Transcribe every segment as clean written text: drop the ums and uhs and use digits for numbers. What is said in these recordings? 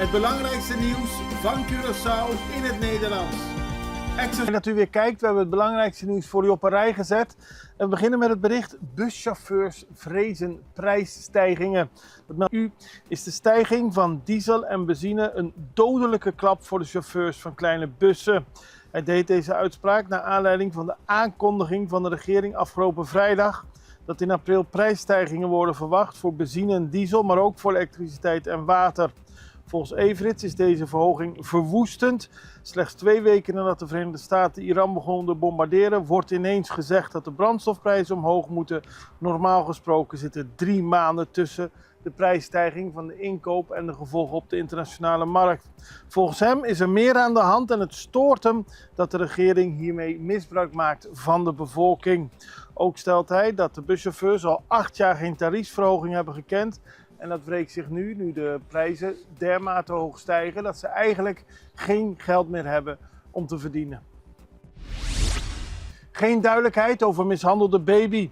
Het belangrijkste nieuws van Curaçao in het Nederlands. En dat u weer kijkt, we hebben het belangrijkste nieuws voor u op een rij gezet. En we beginnen met het bericht: buschauffeurs vrezen prijsstijgingen. Dat meldt u is de stijging van diesel en benzine een dodelijke klap voor de chauffeurs van kleine bussen. Hij deed deze uitspraak naar aanleiding van de aankondiging van de regering afgelopen vrijdag dat in april prijsstijgingen worden verwacht voor benzine en diesel, maar ook voor elektriciteit en water. Volgens Everits is deze verhoging verwoestend. Slechts 2 weken nadat de Verenigde Staten Iran begonnen te bombarderen, wordt ineens gezegd dat de brandstofprijzen omhoog moeten. Normaal gesproken zitten 3 maanden tussen de prijsstijging van de inkoop en de gevolgen op de internationale markt. Volgens hem is er meer aan de hand en het stoort hem dat de regering hiermee misbruik maakt van de bevolking. Ook stelt hij dat de buschauffeurs al 8 jaar geen tariefsverhoging hebben gekend. En dat wreekt zich nu de prijzen dermate hoog stijgen dat ze eigenlijk geen geld meer hebben om te verdienen. Geen duidelijkheid over mishandelde baby.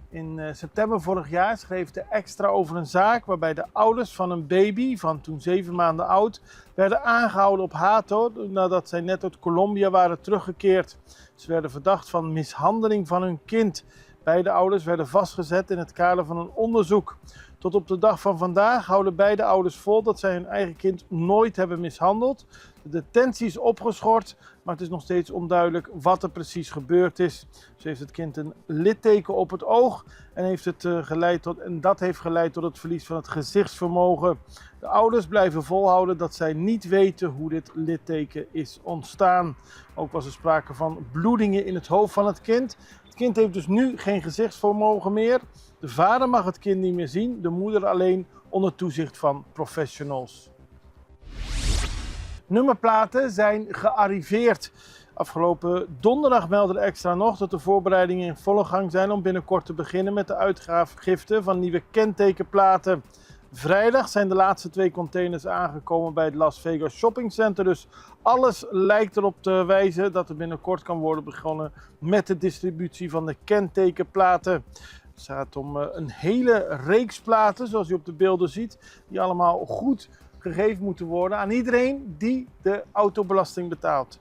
In september vorig jaar schreef de Extra over een zaak waarbij de ouders van een baby van toen 7 maanden oud werden aangehouden op Hato nadat zij net uit Colombia waren teruggekeerd. Ze werden verdacht van mishandeling van hun kind. Beide ouders werden vastgezet in het kader van een onderzoek. Tot op de dag van vandaag houden beide ouders vol dat zij hun eigen kind nooit hebben mishandeld. De detentie is opgeschort, maar het is nog steeds onduidelijk wat er precies gebeurd is. Ze heeft het kind een litteken op het oog en dat heeft geleid tot het verlies van het gezichtsvermogen. De ouders blijven volhouden dat zij niet weten hoe dit litteken is ontstaan. Ook was er sprake van bloedingen in het hoofd van het kind. Het kind heeft dus nu geen gezichtsvermogen meer. De vader mag het kind niet meer zien, de moeder alleen onder toezicht van professionals. Nummerplaten zijn gearriveerd. Afgelopen donderdag meldde de Extra nog dat de voorbereidingen in volle gang zijn om binnenkort te beginnen met de uitgifte van nieuwe kentekenplaten. Vrijdag zijn de laatste 2 containers aangekomen bij het Las Vegas Shopping Center. Dus alles lijkt erop te wijzen dat er binnenkort kan worden begonnen met de distributie van de kentekenplaten. Het gaat om een hele reeks platen, zoals u op de beelden ziet, die allemaal goed gegeven moeten worden aan iedereen die de autobelasting betaalt.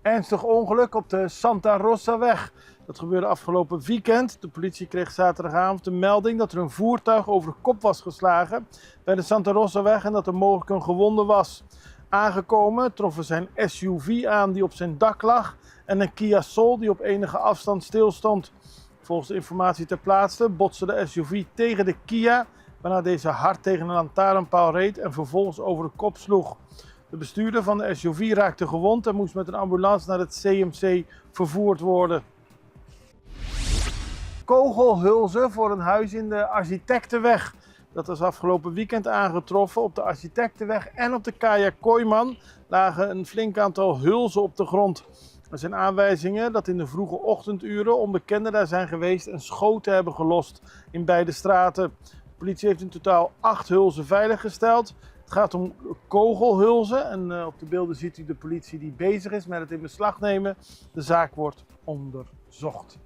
Ernstig ongeluk op de Santa Rosaweg. Dat gebeurde afgelopen weekend. De politie kreeg zaterdagavond de melding dat er een voertuig over de kop was geslagen bij de Santa Rosaweg en dat er mogelijk een gewonde was. Aangekomen troffen zijn SUV aan die op zijn dak lag en een Kia Soul die op enige afstand stilstond. Volgens de informatie ter plaatse botste de SUV tegen de Kia, waarna deze hard tegen een lantaarnpaal reed en vervolgens over de kop sloeg. De bestuurder van de SUV raakte gewond en moest met een ambulance naar het CMC vervoerd worden. Kogelhulzen voor een huis in de Architectenweg. Dat was afgelopen weekend aangetroffen. Op de Architectenweg en op de Kaya Kooiman lagen een flink aantal hulzen op de grond. Er zijn aanwijzingen dat in de vroege ochtenduren onbekenden daar zijn geweest en schoten hebben gelost in beide straten. De politie heeft in totaal 8 hulzen veiliggesteld. Het gaat om kogelhulzen en op de beelden ziet u de politie die bezig is met het in beslag nemen. De zaak wordt onderzocht.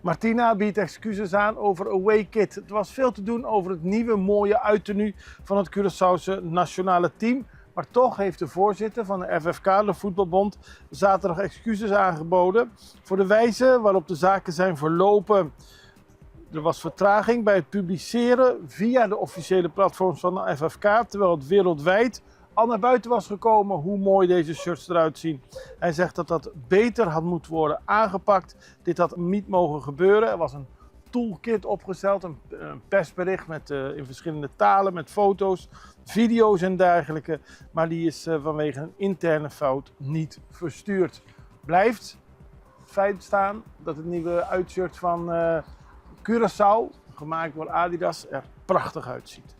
Martina biedt excuses aan over Away Kit. Het was veel te doen over het nieuwe mooie uittenu van het Curaçaose nationale team. Maar toch heeft de voorzitter van de FFK, de voetbalbond, zaterdag excuses aangeboden voor de wijze waarop de zaken zijn verlopen. Er was vertraging bij het publiceren via de officiële platforms van de FFK, terwijl het wereldwijd al naar buiten was gekomen hoe mooi deze shirts eruit zien. Hij zegt dat dat beter had moeten worden aangepakt. Dit had niet mogen gebeuren. Er was een toolkit opgesteld, een persbericht met, in verschillende talen met foto's, video's en dergelijke. Maar die is vanwege een interne fout niet verstuurd. Blijft feit staan dat het nieuwe uitshirt van Curaçao, gemaakt door Adidas, er prachtig uitziet.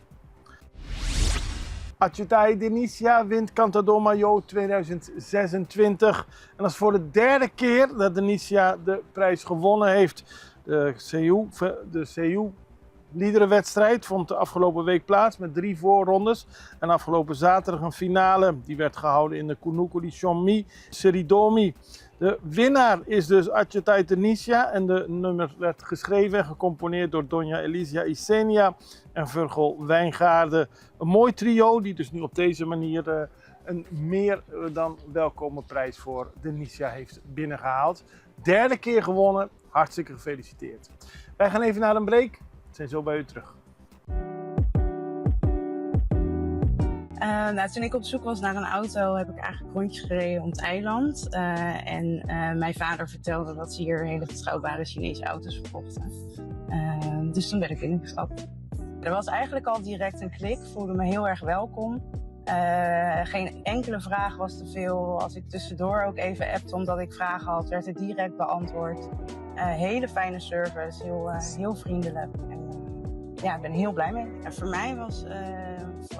Atjutai Denicia wint Cantador Mayo 2026. En dat is voor de 3e keer dat Denicia de prijs gewonnen heeft. De CU liederenwedstrijd vond de afgelopen week plaats met 3 voorrondes. En afgelopen zaterdag een finale. Die werd gehouden in de Kunuku di Chommy Seridomi. De winnaar is dus Atjetai Tenisia en de nummer werd geschreven en gecomponeerd door Donja Elisia Isenia en Virgil Wijngaarden. Een mooi trio die dus nu op deze manier een meer dan welkome prijs voor de Nisia heeft binnengehaald. Derde keer gewonnen, hartstikke gefeliciteerd. Wij gaan even naar een break, we zijn zo bij u terug. Toen ik op zoek was naar een auto heb ik eigenlijk rondjes gereden om het eiland. Mijn vader vertelde dat ze hier hele betrouwbare Chinese auto's verkochten. Dus toen ben ik ingestapt. Er was eigenlijk al direct een klik, voelde me heel erg welkom. Geen enkele vraag was te veel. Als ik tussendoor ook even appte omdat ik vragen had, werd het direct beantwoord. Hele fijne service, heel vriendelijk. Ja, ik ben heel blij mee. En voor mij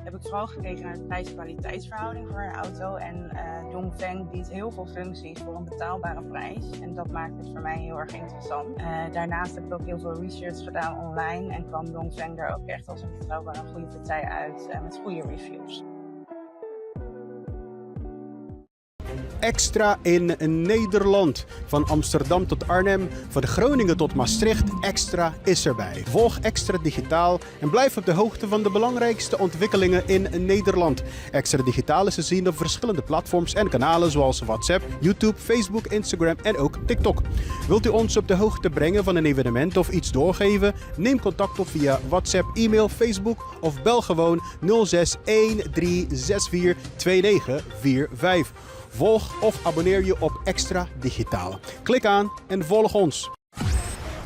heb ik vooral gekeken naar de prijs-kwaliteitsverhouding voor een auto. En Dongfeng biedt heel veel functies voor een betaalbare prijs. En dat maakt het voor mij heel erg interessant. Daarnaast heb ik ook heel veel research gedaan online. En kwam Dongfeng er ook echt als een betrouwbare goede partij uit met goede reviews. Extra in Nederland. Van Amsterdam tot Arnhem, van Groningen tot Maastricht, Extra is erbij. Volg Extra Digitaal en blijf op de hoogte van de belangrijkste ontwikkelingen in Nederland. Extra Digitaal is te zien op verschillende platforms en kanalen zoals WhatsApp, YouTube, Facebook, Instagram en ook TikTok. Wilt u ons op de hoogte brengen van een evenement of iets doorgeven? Neem contact op via WhatsApp, e-mail, Facebook of bel gewoon 06 1364 2945. Volg of abonneer je op Extra Digitaal. Klik aan en volg ons.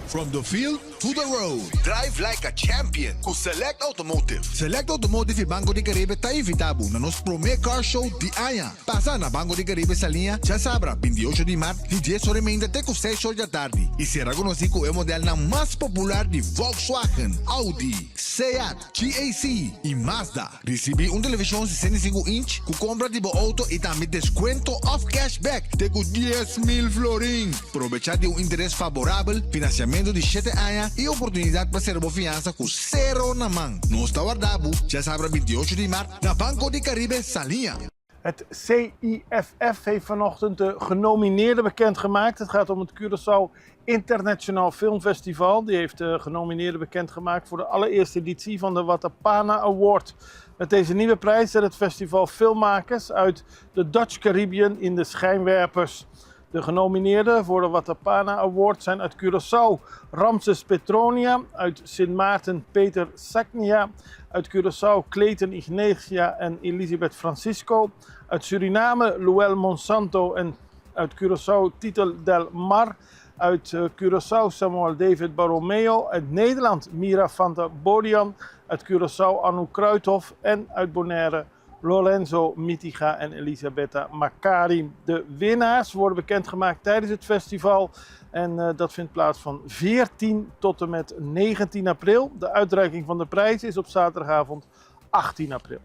From the field to the road. Drive like a champion. With Select Automotive. Select Automotive e Banco de Caribe tá invitado na nosso primeiro car show de Anha. Passa na Banco de Caribe essa linha, já sabra, 28 de março, de 10 horas ainda até com 6 horas da tarde. E será conhecido o modelo mais popular de Volkswagen, Audi, Seat, GAC e Mazda. Recebi televisão 65 inch com compra de auto e também desconto off cashback de 10.000 florin. Aproveitar de interesse favorável, financiamento de 7 anos e oportunidade para ser fiança com zero na mão. Não está guardado, já sabe, 28 de março, na Banco de Caribe Salinha. Het CIFF heeft vanochtend de genomineerden bekendgemaakt. Het gaat om het Curaçao Internationaal Filmfestival. Die heeft de genomineerden bekendgemaakt voor de allereerste editie van de Watapana Award. Met deze nieuwe prijs zet het festival filmmakers uit de Dutch Caribbean in de schijnwerpers. De genomineerden voor de Watapana Award zijn uit Curaçao Ramses Petronia, uit Sint Maarten Peter Sagnia, uit Curaçao Clayton Ignacia en Elisabeth Francisco, uit Suriname Luel Monsanto en uit Curaçao Titel del Mar, uit Curaçao Samuel David Baromeo, uit Nederland Mira Fanta Bodian, uit Curaçao Anu Kruithof en uit Bonaire Lorenzo Mitiga en Elisabetta Macari. De winnaars worden bekendgemaakt tijdens het festival en dat vindt plaats van 14 tot en met 19 april. De uitreiking van de prijs is op zaterdagavond 18 april.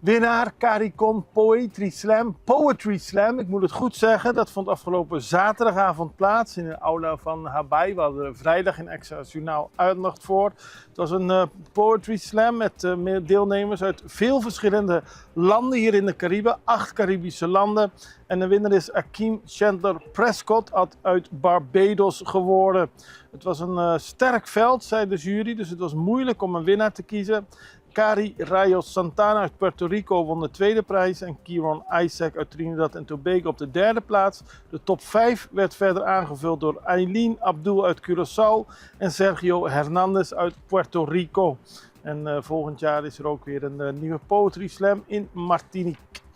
Winnaar CARICOM Poetry Slam, ik moet het goed zeggen, dat vond afgelopen zaterdagavond plaats in de aula van Habai. We hadden er vrijdag in Extra Journaal aandacht voor. Het was een Poetry Slam met deelnemers uit veel verschillende landen hier in de Cariben, 8 Caribische landen. En de winnaar is Akeem Chandler Prescott uit Barbados geworden. Het was een sterk veld, zei de jury, dus het was moeilijk om een winnaar te kiezen. Cari Rayos Santana uit Puerto Rico won de tweede prijs en Kieron Isaac uit Trinidad en Tobago op de derde plaats. De top 5 werd verder aangevuld door Aileen Abdul uit Curaçao en Sergio Hernandez uit Puerto Rico. En volgend jaar is er ook weer een nieuwe Poetry Slam in Martinique.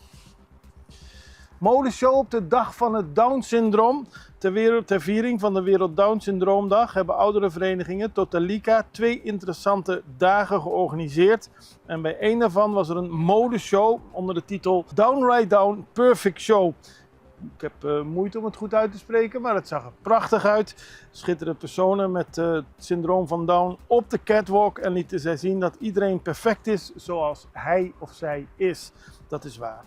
Modeshow op de dag van het Down-syndroom. Ter viering van de Wereld Down-syndroomdag hebben oudere verenigingen Totalika 2 interessante dagen georganiseerd. En bij één daarvan was er een modeshow onder de titel Down Ride Down Perfect Show. Ik heb moeite om het goed uit te spreken, maar het zag er prachtig uit. Schitterende personen met het syndroom van Down op de catwalk en lieten zij zien dat iedereen perfect is zoals hij of zij is. Dat is waar.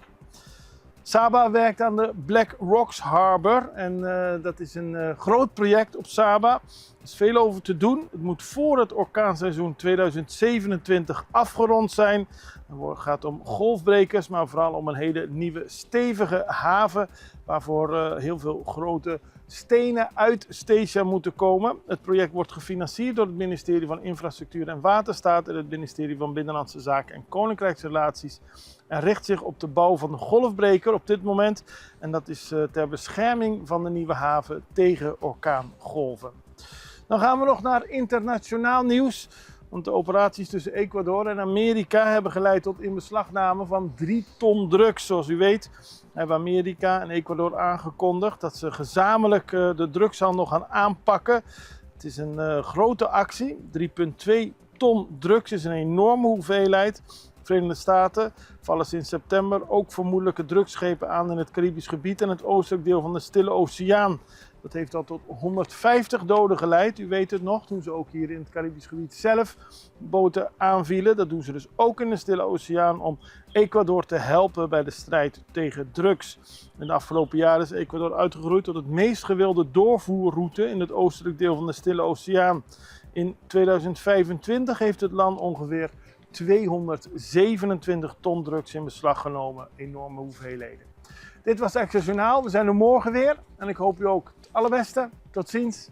Saba werkt aan de Black Rocks Harbor en dat is een groot project op Saba. Er is veel over te doen. Het moet voor het orkaanseizoen 2027 afgerond zijn. Het gaat om golfbrekers, maar vooral om een hele nieuwe stevige haven waarvoor heel veel grote stenen uit Statia moeten komen. Het project wordt gefinancierd door het ministerie van Infrastructuur en Waterstaat en het ministerie van Binnenlandse Zaken en Koninkrijksrelaties. En richt zich op de bouw van de golfbreker op dit moment. En dat is ter bescherming van de nieuwe haven tegen orkaangolven. Dan gaan we nog naar internationaal nieuws. Want de operaties tussen Ecuador en Amerika hebben geleid tot inbeslagname van 3 ton drugs. Zoals u weet hebben Amerika en Ecuador aangekondigd dat ze gezamenlijk de drugshandel gaan aanpakken. Het is een grote actie. 3,2 ton drugs is een enorme hoeveelheid. De Verenigde Staten vallen sinds september ook vermoedelijke drugsschepen aan in het Caribisch gebied en het oostelijk deel van de Stille Oceaan. Dat heeft al tot 150 doden geleid. U weet het nog, toen ze ook hier in het Caribisch gebied zelf boten aanvielen. Dat doen ze dus ook in de Stille Oceaan om Ecuador te helpen bij de strijd tegen drugs. In de afgelopen jaren is Ecuador uitgegroeid tot het meest gewilde doorvoerroute in het oostelijk deel van de Stille Oceaan. In 2025 heeft het land ongeveer 227 ton drugs in beslag genomen. Enorme hoeveelheden. Dit was Extra Journaal. We zijn er morgen weer en ik hoop u ook het allerbeste. Tot ziens.